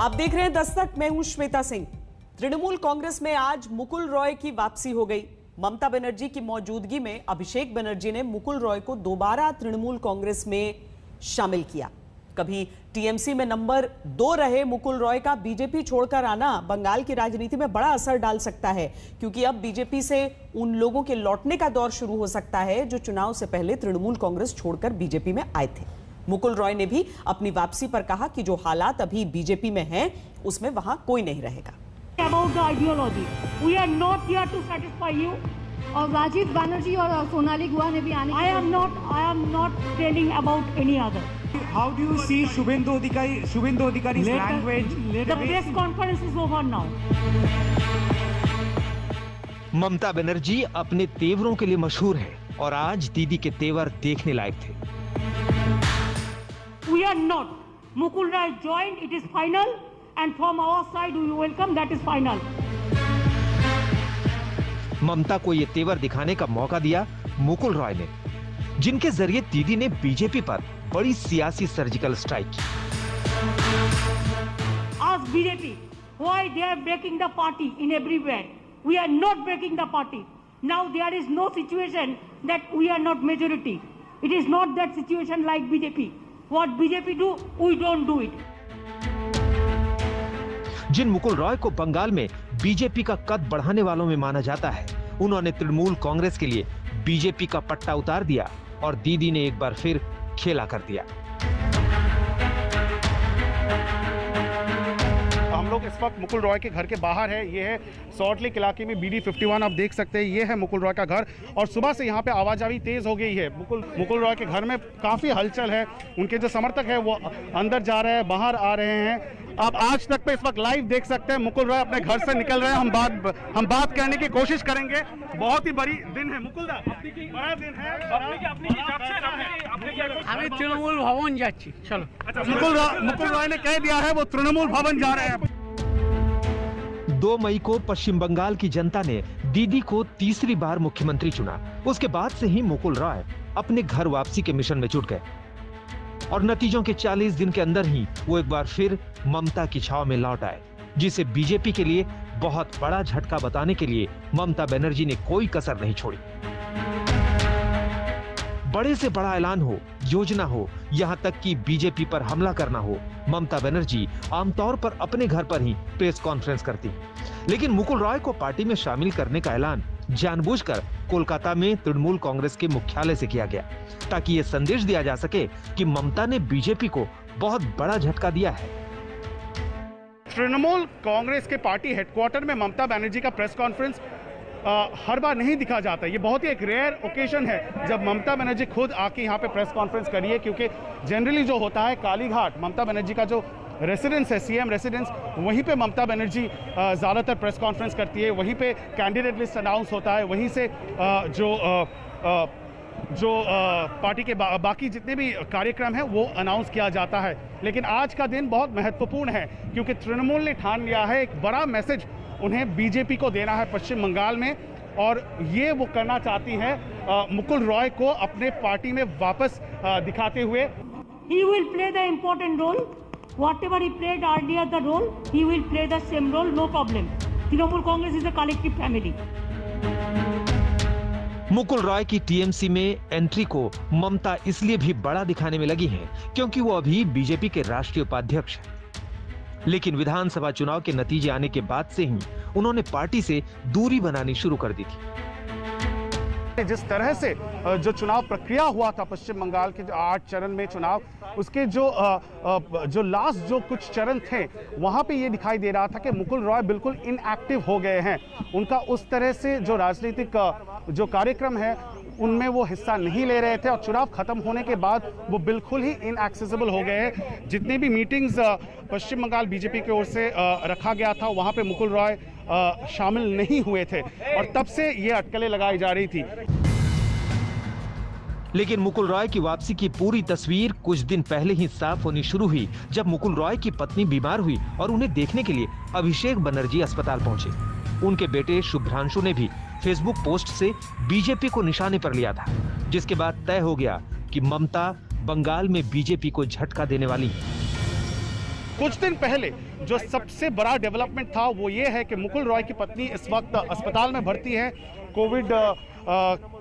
आप देख रहे हैं दस्तक, मैं हूं श्वेता सिंह। तृणमूल कांग्रेस में आज मुकुल रॉय की वापसी हो गई। ममता बनर्जी की मौजूदगी में अभिषेक बनर्जी ने मुकुल रॉय को दोबारा तृणमूल कांग्रेस में शामिल किया। कभी टीएमसी में नंबर 2 रहे मुकुल रॉय का बीजेपी छोड़कर आना बंगाल की राजनीति में बड़ा असर डाल सकता है, क्योंकि अब बीजेपी से उन लोगों के लौटने का दौर शुरू हो सकता है जो चुनाव से पहले तृणमूल कांग्रेस छोड़कर बीजेपी में आए थे। मुकुल रॉय ने भी अपनी वापसी पर कहा कि जो हालात अभी बीजेपी में हैं, उसमें वहां कोई नहीं रहेगा। About the ideology, we are not here to satisfy you. और राजीव बनर्जी और सोनाली गुहा ने भी आने I am not telling about any other. How do you see Shubhendu Adhikari's language? The press conference is over now. Mamata Banerjee अपने तेवरों के लिए मशहूर है और आज दीदी के तेवर देखने लायक थे। We are not. Mukul Roy joined. It is final, and from our side we welcome. That is final. ममता को ये तेवर दिखाने का मौका दिया मुकुल रॉय ने, जिनके जरिए दीदी ने बीजेपी पर बड़ी सियासी सर्जिकल स्ट्राइक की। Ask BJP why they are breaking the party in everywhere. We are not breaking the party. Now there is no situation that we are not majority. It is not that situation like BJP. What BJP do, we don't do it. जिन मुकुल रॉय को बंगाल में BJP का कद बढ़ाने वालों में माना जाता है, उन्होंने तृणमूल कांग्रेस के लिए बीजेपी का पट्टा उतार दिया और दीदी ने एक बार फिर खेला कर दिया। हम लोग इस वक्त मुकुल रॉय के घर के बाहर है। ये है सॉल्ट लेक इलाके में BD 51, आप देख सकते हैं। ये है मुकुल रॉय का घर और सुबह से यहाँ पे आवाजाही तेज हो गई है। मुकुल रॉय के घर में काफी हलचल है। उनके जो समर्थक है वो अंदर जा रहे हैं, बाहर आ रहे हैं। आप आज तक पे इस वक्त लाइव देख सकते हैं मुकुल रॉय अपने घर से निकल रहे हैं। हम बात करने की कोशिश करेंगे। बहुत ही बड़ी दिन है मुकुल दा, बड़ा दिन है। हमें तृणमूल भवन जाच्छी, चलो। अच्छा, मुकुल रॉय ने कह दिया है वो तृणमूल भवन जा रहे हैं। 2 मई को पश्चिम बंगाल की जनता ने दीदी को तीसरी बार मुख्यमंत्री चुना। उसके बाद से ही मुकुल रॉय अपने घर वापसी के मिशन में जुट गए और नतीजों के 40 दिन के अंदर ही वो एक बार फिर ममता की छाव में लौट आए, जिसे बीजेपी के लिए बहुत बड़ा झटका बताने के लिए ममता बनर्जी ने कोई कसर नहीं छोड़ी। बड़े से बड़ा ऐलान हो, योजना हो, यहां तक कि बीजेपी पर हमला करना हो, ममता बनर्जी आमतौर पर अपने घर पर ही प्रेस कॉन्फ्रेंस करती। लेकिन मुकुल रॉय को पार्टी में शामिल करने का ऐलान जानबूझकर कोलकाता में तृणमूल कांग्रेस के मुख्यालय से किया गया, ताकि ये संदेश दिया जा सके कि ममता ने बीजेपी को बहुत बड़ा झटका दिया है। तृणमूल कांग्रेस के पार्टी हेडक्वार्टर में ममता बनर्जी का प्रेस कॉन्फ्रेंस हर बार नहीं दिखा जाता। ये बहुत ही एक रेयर ओकेजन है जब ममता बनर्जी खुद आके यहाँ पे प्रेस कॉन्फ्रेंस करी है, क्योंकि जनरली जो होता है कालीघाट, ममता बनर्जी का जो रेसिडेंस है, CM रेसिडेंस, वहीं पे ममता बनर्जी ज़्यादातर प्रेस कॉन्फ्रेंस करती है। वहीं पे कैंडिडेट लिस्ट अनाउंस होता है, वहीं से जो पार्टी के बाकी जितने भी कार्यक्रम हैं वो अनाउंस किया जाता है। लेकिन आज का दिन बहुत महत्वपूर्ण है, क्योंकि तृणमूल ने ठान लिया है एक बड़ा मैसेज उन्हें बीजेपी को देना है पश्चिम बंगाल में, और ये वो करना चाहती है मुकुल रॉय को अपने पार्टी में वापस दिखाते हुए। He will play the important role. Whatever he played earlier the role, he will play the same role, no problem. Trinamool Congress is a collective family. Mukul Roy की टीएमसी में एंट्री को ममता इसलिए भी बड़ा दिखाने में लगी हैं क्योंकि वो अभी बीजेपी के राष्ट्रीय उपाध्यक्ष हैं। लेकिन विधानसभा चुनाव के नतीजे आने के बाद से ही उन्होंने पार्टी से दूरी बनानी शुरू कर दी थी। जिस तरह से जो चुनाव प्रक्रिया हुआ था पश्चिम बंगाल के 8 चरण में चुनाव, उसके जो लास्ट जो कुछ चरण थे, वहां पे ये दिखाई दे रहा था कि मुकुल रॉय बिल्कुल इनएक्टिव हो गए हैं। उनका उस तरह से जो राजनीतिक जो कार्यक्रम है उनमें वो हिस्सा नहीं ले रहे थे, और चुनाव खत्म होने के बाद वो बिल्कुल ही इनएक्सेसिबल हो गए हैं। जितने भी मीटिंग्स पश्चिम बंगाल बीजेपी की ओर से रखा गया था, वहां पे मुकुल रॉय शामिल नहीं हुए थे, और तब से ये अटकलें लगाई जा रही थी। लेकिन मुकुल रॉय की वापसी की पूरी तस्वीर कुछ दिन पहले ही साफ होनी शुरू हुई, जब मुकुल रॉय की पत्नी बीमार हुई और उन्हें देखने के लिए अभिषेक बनर्जी अस्पताल पहुंचे। उनके बेटे शुभ्रांशु ने भी फेसबुक पोस्ट से बीजेपी को निशाने पर लिया था, जिसके बाद तय हो गया कि ममता बंगाल में बीजेपी को झटका देने वाली है। कुछ दिन पहले जो सबसे बड़ा डेवलपमेंट था वो ये है कि मुकुल रॉय की पत्नी इस वक्त अस्पताल में भर्ती है, कोविड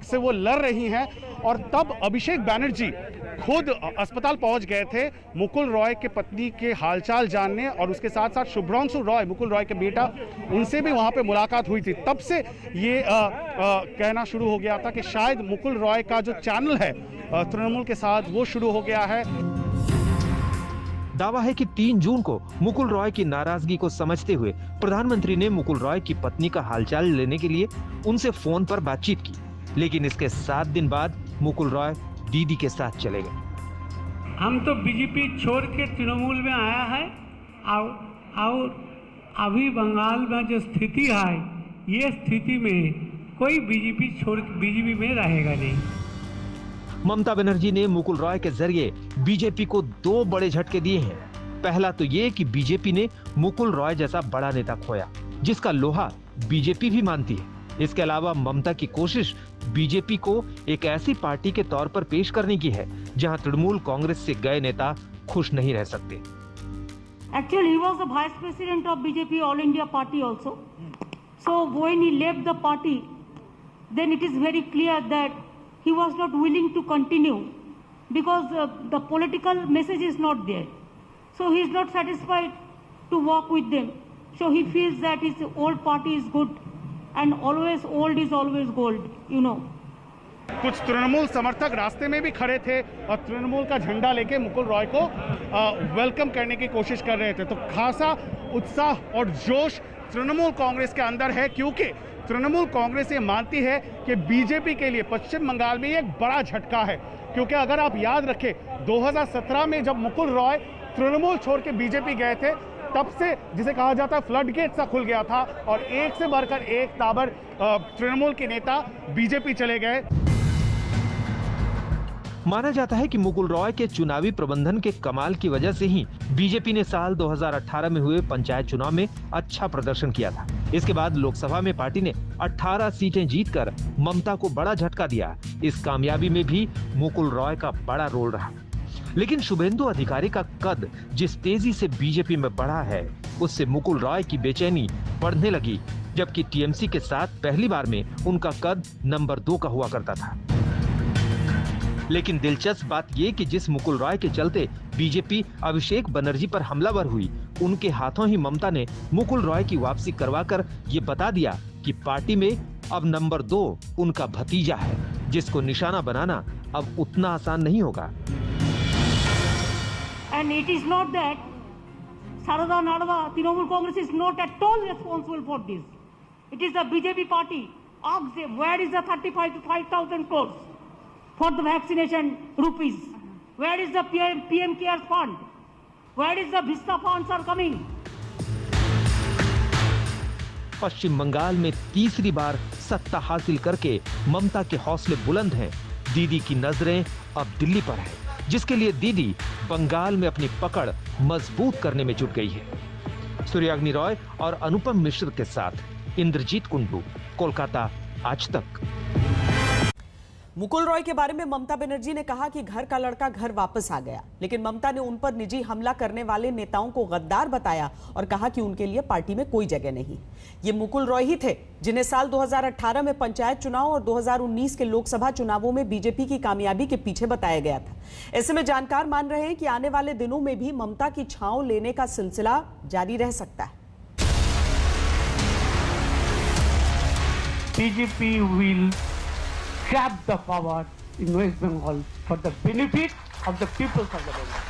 से वो लड़ रही हैं, और तब अभिषेक बैनर्जी खुद अस्पताल पहुंच गए थे मुकुल रॉय के पत्नी के हालचाल जानने, और उसके साथ साथ शुभ्रांशु रॉय, मुकुल रॉय के बेटा, उनसे भी वहां पे मुलाकात हुई थी। तब से ये कहना शुरू हो गया था कि शायद मुकुल रॉय का जो चैनल है तृणमूल के साथ वो शुरू हो गया है। दावा है कि 3 जून को मुकुल रॉय की नाराजगी को समझते हुए प्रधानमंत्री ने मुकुल रॉय की पत्नी का हालचाल लेने के लिए उनसे फोन पर बातचीत की, लेकिन इसके 7 दिन बाद मुकुल रॉय दीदी के साथ चले गए। हम तो बीजेपी छोड़ के तृणमूल में आया है, और अभी बंगाल में जो स्थिति है, ये स्थिति में कोई बीजेपी छोड़ बीजेपी में रहेगा नहीं। ममता बनर्जी ने मुकुल रॉय के जरिए बीजेपी को 2 बड़े झटके दिए हैं। पहला तो ये कि बीजेपी ने मुकुल रॉय जैसा बड़ा नेता खोया, जिसका लोहा बीजेपी भी मानती है। इसके अलावा ममता की कोशिश बीजेपी को एक ऐसी पार्टी के तौर पर पेश करने की है जहां तृणमूल कांग्रेस से गए नेता खुश नहीं रह सकते। Actually, he was the vice president of BJP All India Party also. So when he left the party, then it is very clear that he was not willing to continue because the political message is not there. So he is not satisfied to work with them. So he feels that his old party is good and always old is always gold, you know. कुछ तृणमूल समर्थक रास्ते में भी खड़े थे और तृणमूल का झंडा लेके मुकुल रॉय को वेलकम करने की कोशिश कर रहे थे। तो खासा उत्साह और जोश तृणमूल कांग्रेस के अंदर है, क्योंकि तृणमूल कांग्रेस ये मानती है कि बीजेपी के लिए पश्चिम बंगाल में ये एक बड़ा झटका है। क्योंकि अगर आप याद रखें 2017 में जब मुकुल रॉय तृणमूल छोड़ के बीजेपी गए थे, तब से जिसे कहा जाता है फ्लड गेट सा खुल गया था और एक से बढ़कर एक ताबर तृणमूल के नेता बीजेपी चले गए। माना जाता है कि मुकुल रॉय के चुनावी प्रबंधन के कमाल की वजह से ही बीजेपी ने साल 2018 में हुए पंचायत चुनाव में अच्छा प्रदर्शन किया था। इसके बाद लोकसभा में पार्टी ने 18 सीटें जीतकर ममता को बड़ा झटका दिया। इस कामयाबी में भी मुकुल रॉय का बड़ा रोल रहा। लेकिन शुभेंदु अधिकारी का कद जिस तेजी से बीजेपी में बढ़ा है, उससे मुकुल रॉय की बेचैनी बढ़ने लगी, जबकि टीएमसी के साथ पहली बार में उनका कद नंबर 2 का हुआ करता था। लेकिन दिलचस्प बात यह कि जिस मुकुल रॉय के चलते बीजेपी अभिषेक बनर्जी पर हमलावर हुई, उनके हाथों ही ममता ने मुकुल रॉय की वापसी करवाकर ये बता दिया कि पार्टी में अब नंबर 2 उनका भतीजा है, जिसको निशाना बनाना अब उतना आसान नहीं होगा। And it is not that Sarada Narada Trinamool Congress is not at all responsible for this. It is the BJP party. Ask them, where is the 35 to 5,000 crores for the vaccination rupees? Where is the PM Cares fund? Where is the Vista funds are coming? पश्चिम बंगाल में तीसरी बार सत्ता हासिल करके ममता के हौसले बुलंद हैं। दीदी की नजरें अब दिल्ली पर है, जिसके लिए दीदी बंगाल में अपनी पकड़ मजबूत करने में जुट गई है। सूर्याग्नि रॉय और अनुपम मिश्र के साथ इंद्रजीत कुंडू, कोलकाता, आज तक। मुकुल रॉय के बारे में ममता बनर्जी ने कहा कि घर का लड़का घर वापस आ गया, लेकिन ममता ने उन पर निजी हमला करने वाले नेताओं को गद्दार बताया और कहा कि उनके लिए पार्टी में कोई जगह नहीं। ये मुकुल रॉय ही थे जिन्हें साल 2018 में पंचायत चुनाव और 2019 के लोकसभा चुनावों में बीजेपी की कामयाबी के पीछे बताया गया था। ऐसे में जानकार मान रहे हैं कि आने वाले दिनों में भी ममता की छांव लेने का सिलसिला जारी रह सकता है। BJP will grab the power in West Bengal for the benefit of the people of the Bengal.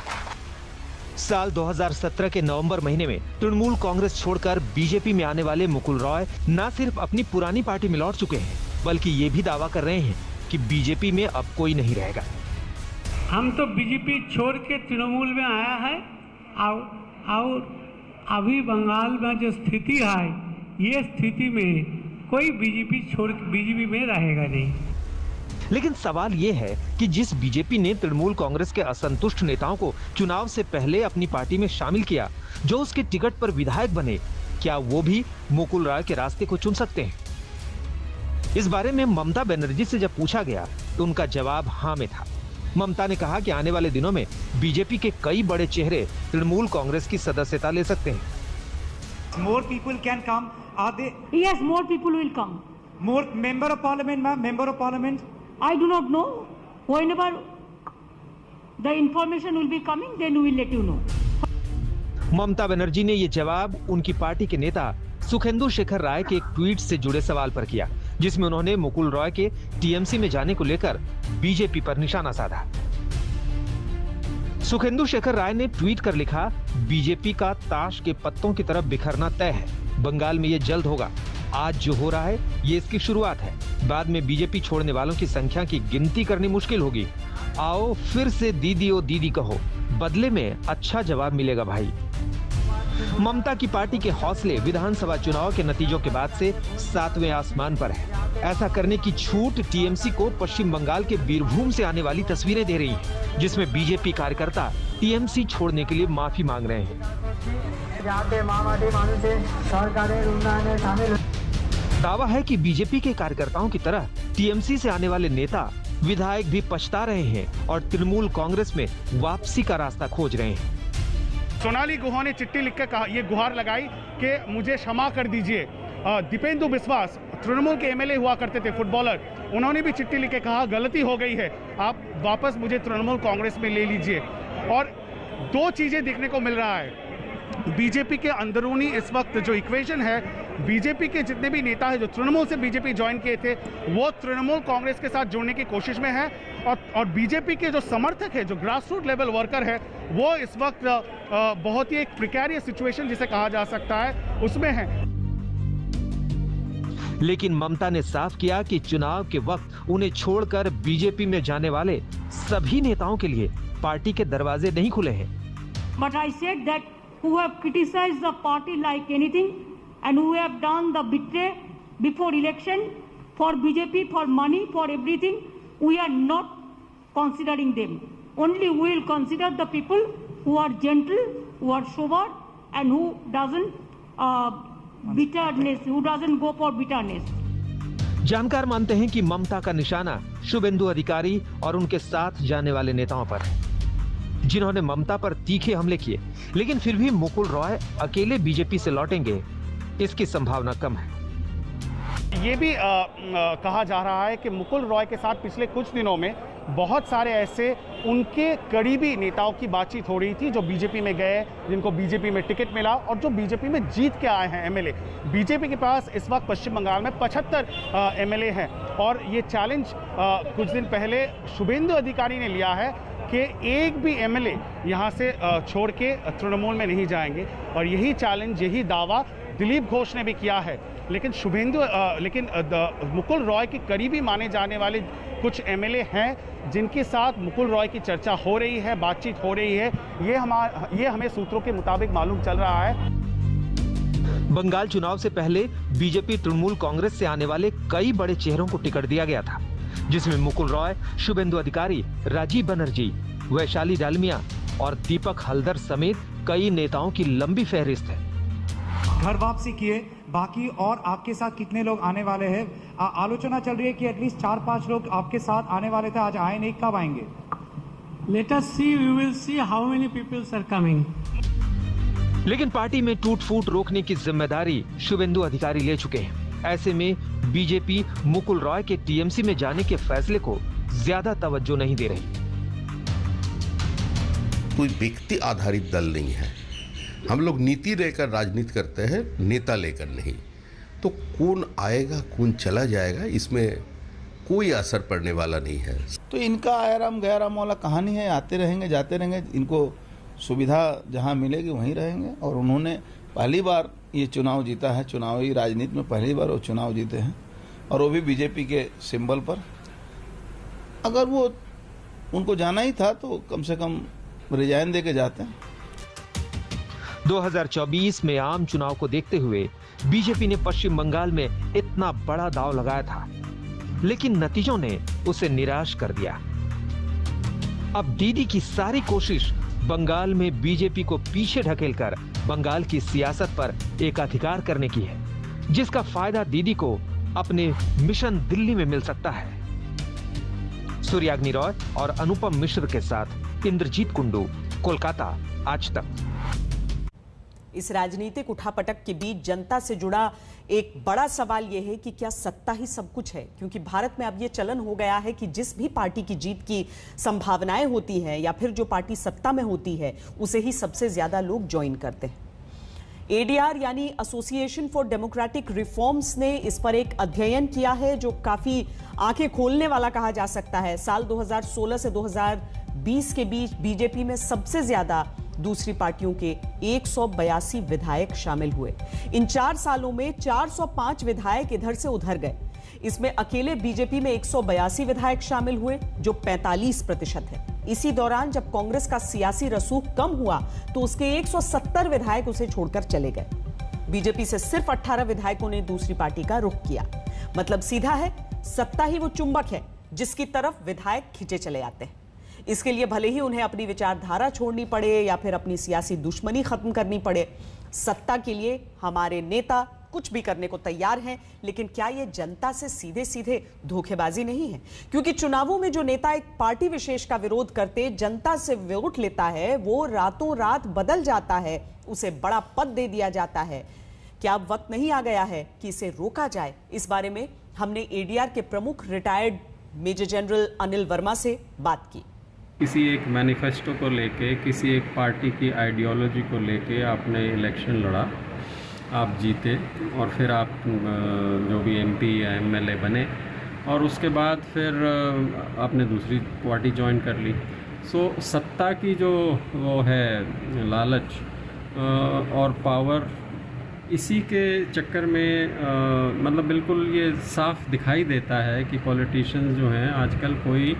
साल 2017 के नवंबर महीने में तृणमूल कांग्रेस छोड़कर बीजेपी में आने वाले मुकुल रॉय न सिर्फ अपनी पुरानी पार्टी में लौट चुके हैं, बल्कि ये भी दावा कर रहे हैं कि बीजेपी में अब कोई नहीं रहेगा। हम तो बीजेपी छोड़ के तृणमूल में आया है, और अभी बंगाल में जो स्थिति है, ये स्थिति में कोई बीजेपी छोड़ बीजेपी में रहेगा नहीं। लेकिन सवाल ये है कि जिस बीजेपी ने तृणमूल कांग्रेस के असंतुष्ट नेताओं को चुनाव से पहले अपनी पार्टी में शामिल किया, जो उसके टिकट पर विधायक बने, क्या वो भी मुकुल रॉय के रास्ते को चुन सकते हैं? इस बारे में ममता बनर्जी से जब पूछा गया तो उनका जवाब हाँ में था। ममता ने कहा कि आने वाले दिनों में बीजेपी के कई बड़े चेहरे तृणमूल कांग्रेस की सदस्यता ले सकते हैं। More people can come. Are they Yes, more people will come. more member of parliament, ma'am? Member of parliament? I do not know. Whenever the information will be coming, then we will let you know. Mamata Banerjee ने ये जवाब उनकी party के नेता सुखेंदु शेखर राय के एक tweet से जुड़े सवाल पर किया, जिसमें उन्होंने मुकुल रॉय के टीएमसी में जाने को लेकर बीजेपी पर निशाना साधा। सुखेंदु शेखर राय ने ट्वीट कर लिखा, बीजेपी का ताश के पत्तों की तरफ बिखरना तय है। बंगाल में ये जल्द होगा। आज जो हो रहा है ये इसकी शुरुआत है। बाद में बीजेपी छोड़ने वालों की संख्या की गिनती करनी मुश्किल होगी। आओ फिर से दीदी ओ दीदी कहो, बदले में अच्छा जवाब मिलेगा भाई। ममता की पार्टी के हौसले विधानसभा चुनाव के नतीजों के बाद से 7वें आसमान पर है। ऐसा करने की छूट टीएमसी को पश्चिम बंगाल के बीरभूम से आने वाली तस्वीरें दे रही हैं, जिसमें बीजेपी कार्यकर्ता टीएमसी छोड़ने के लिए माफी मांग रहे हैं। दावा है कि बीजेपी के कार्यकर्ताओं की तरह टीएमसी से आने वाले नेता विधायक भी पछता रहे हैं और तृणमूल कांग्रेस में वापसी का रास्ता खोज रहे हैं। सोनाली गुहा ने चिट्ठी लिखकर कहा, ये गुहार लगाई कि मुझे क्षमा कर दीजिए। दीपेंदु बिस्वास तृणमूल के एमएलए हुआ करते थे, फुटबॉलर, उन्होंने भी चिट्ठी लिख के कहा गलती हो गई है, आप वापस मुझे तृणमूल कांग्रेस में ले लीजिए। और दो चीजें देखने को मिल रहा है बीजेपी के अंदरूनी इस वक्त जो इक्वेशन है, बीजेपी के जितने भी नेता हैं जो तृणमूल से बीजेपी ज्वाइन किए थे वो तृणमूल कांग्रेस के साथ जुड़ने की कोशिश में है, और बीजेपी के जो समर्थक है, जो ग्रास रूट लेवल वर्कर है, वो इस वक्त बहुत ही एक प्रिकैरियस सिचुएशन जिसे कहा जा सकता है उसमें है। लेकिन ममता ने साफ किया कि चुनाव के वक्त उन्हें छोड़कर बीजेपी में जाने वाले सभी नेताओं के लिए पार्टी के दरवाजे नहीं खुले हैं। But I said that who have criticized the party like anything and who have done the betray before election for BJP, for money, for everything, we are not considering them. Only we will consider the people who are gentle, who are sober, and who doesn't bitterness, who doesn't go for bitterness. जानकार मानते हैं कि ममता का निशाना शुभेंदु अधिकारी और उनके साथ जाने वाले नेताओं पर है, जिन्होंने ममता पर तीखे हमले किए। लेकिन फिर भी मुकुल रॉय अकेले बीजेपी से लौटेंगे, इसकी संभावना कम है। ये भी कहा जा रहा है कि मुकुल रॉय के साथ पिछले कुछ दिनों में बहुत सारे ऐसे उनके करीबी नेताओं की बातचीत हो रही थी जो बीजेपी में गए, जिनको बीजेपी में टिकट मिला और जो बीजेपी में जीत के आए हैं एमएलए। बीजेपी के पास इस वक्त पश्चिम बंगाल में 75 एमएलए हैं और ये चैलेंज कुछ दिन पहले शुभेंदु अधिकारी ने लिया है कि एक भी एमएलए यहाँ से छोड़ के तृणमूल में नहीं जाएंगे, और यही चैलेंज, यही दावा दिलीप घोष ने भी किया है। लेकिन मुकुल रॉय के करीबी माने जाने वाले कुछ एमएलए हैं जिनके साथ मुकुल रॉय की चर्चा हो रही है, बातचीत हो रही है, ये हमें सूत्रों के मुताबिक मालूम चल रहा है। बंगाल चुनाव से पहले बीजेपी तृणमूल कांग्रेस से आने वाले कई बड़े चेहरों को टिकट दिया गया था, जिसमें मुकुल रॉय, शुभेंदु अधिकारी, राजीव बनर्जी, वैशाली डालमिया और दीपक हल्दर समेत कई नेताओं की लंबी फहरिस्त है। घर वापसी किए, बाकी और आपके साथ कितने लोग आने वाले हैं? आलोचना चल रही है कि एटलीस्ट 4-5 लोग आपके साथ आने वाले थे, आज आए नहीं, कब आएंगे? Let us see, we will see how many people are coming. लेकिन पार्टी में टूट फूट रोकने की जिम्मेदारी शुभेंदु अधिकारी ले चुके हैं। ऐसे में बीजेपी मुकुल रॉय के टीएमसी में जाने के फैसले को ज्यादा तवज्जो नहीं दे रही। कोई व्यक्ति आधारित दल नहीं है, हम लोग नीति लेकर राजनीति करते हैं, नेता लेकर नहीं। तो कौन आएगा कौन चला जाएगा इसमें कोई असर पड़ने वाला नहीं है। तो इनका आराम गैराम वाला कहानी है, आते रहेंगे जाते रहेंगे, इनको सुविधा जहां मिलेगी वहीं रहेंगे। और उन्होंने पहली बार ये चुनाव जीता है, चुनावी राजनीति में पहली बार वो चुनाव जीते हैं, और वो भी बीजेपी के सिंबल पर। अगर वो उनको जाना ही था तो कम से कम रिजाइन दे के जाते हैं। 2024 में आम चुनाव को देखते हुए बीजेपी ने पश्चिम बंगाल में इतना बड़ा दांव लगाया था, लेकिन नतीजों ने उसे निराश कर दिया। अब दीदी की सारी कोशिश बंगाल में बीजेपी को पीछे ढकेलकर बंगाल की सियासत पर एकाधिकार करने की है, जिसका फायदा दीदी को अपने मिशन दिल्ली में मिल सकता है। सूर्याग्नि रॉय और अनुपम मिश्र के साथ इंद्रजीत कुंडू, कोलकाता, आज तक। इस राजनीतिक उठापटक के बीच जनता से जुड़ा एक बड़ा सवाल यह है कि क्या सत्ता ही सब कुछ है? क्योंकि भारत में अब यह चलन हो गया है कि जिस भी पार्टी की जीत की संभावनाएं होती हैं या फिर जो पार्टी सत्ता में होती है उसे ही सबसे ज्यादा लोग ज्वाइन करते हैं। एडीआर यानी एसोसिएशन फॉर डेमोक्रेटिक रिफॉर्म्स ने इस पर एक अध्ययन किया है जो काफी आंखें खोलने वाला कहा जा सकता है। साल 2016 से 2020 के बीच बीजेपी में सबसे ज्यादा दूसरी पार्टियों के 182 विधायक शामिल हुए। इन 4 सालों में 405 विधायक इधर से उधर गए। इसमें अकेले बीजेपी में 182 विधायक शामिल हुए जो 45% है। इसी दौरान जब कांग्रेस का सियासी रसूख कम हुआ तो उसके 170 विधायक उसे छोड़कर चले गए। बीजेपी से सिर्फ 18 विधायकों ने दूसरी पार्टी का रुख किया। मतलब सीधा है, सत्ता ही वो चुंबक है जिसकी तरफ विधायक खींचे चले आते हैं। इसके लिए भले ही उन्हें अपनी विचारधारा छोड़नी पड़े या फिर अपनी सियासी दुश्मनी खत्म करनी पड़े, सत्ता के लिए हमारे नेता कुछ भी करने को तैयार हैं। लेकिन क्या यह जनता से सीधे सीधे धोखेबाजी नहीं है? क्योंकि चुनावों में जो नेता एक पार्टी विशेष का विरोध करते जनता से वोट लेता है वो रातों रात बदल जाता है, उसे बड़ा पद दे दिया जाता है। क्या अब वक्त नहीं आ गया है कि इसे रोका जाए? इस बारे में हमने एडीआर के प्रमुख retired major general Anil Verma से बात की। किसी एक मैनिफेस्टो को लेके, किसी एक पार्टी की आइडियोलॉजी को लेके आपने इलेक्शन लड़ा, आप जीते और फिर आप जो भी एमपी या एमएलए बने और उसके बाद फिर आपने दूसरी पार्टी ज्वाइन कर ली। सो सत्ता की जो वो है लालच और पावर, इसी के चक्कर में मतलब बिल्कुल ये साफ दिखाई देता है कि पॉलिटिशियंस जो हैं आजकल कोई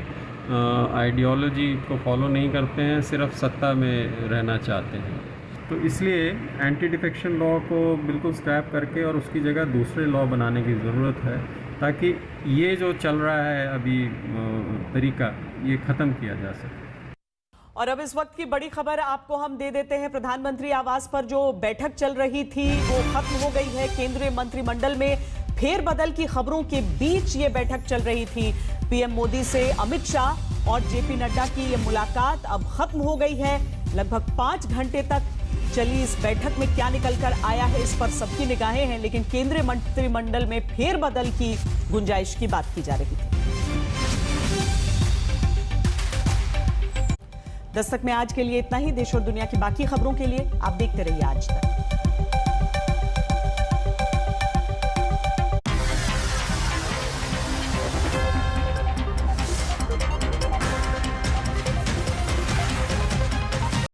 आइडियोलॉजी को फॉलो नहीं करते हैं, सिर्फ सत्ता में रहना चाहते हैं। तो इसलिए एंटी डिफेक्शन लॉ को बिल्कुल स्क्रैप करके और उसकी जगह दूसरे लॉ बनाने की ज़रूरत है ताकि ये जो चल रहा है अभी तरीका, ये ख़त्म किया जा सके। और अब इस वक्त की बड़ी खबर आपको हम दे देते हैं। प्रधानमंत्री आवास पर जो बैठक चल रही थी वो खत्म हो गई है। केंद्रीय मंत्रिमंडल में फेरबदल की खबरों के बीच ये बैठक चल रही थी। पीएम मोदी से अमित शाह और जेपी नड्डा की ये मुलाकात अब खत्म हो गई है। लगभग 5 घंटे तक चली इस बैठक में क्या निकलकर आया है इस पर सबकी निगाहें हैं, लेकिन केंद्रीय मंत्रिमंडल में फेरबदल की गुंजाइश की बात की जा रही थी। दस्तक में आज के लिए इतना ही। देश और दुनिया की बाकी खबरों के लिए आप देखते रहिए आज तक।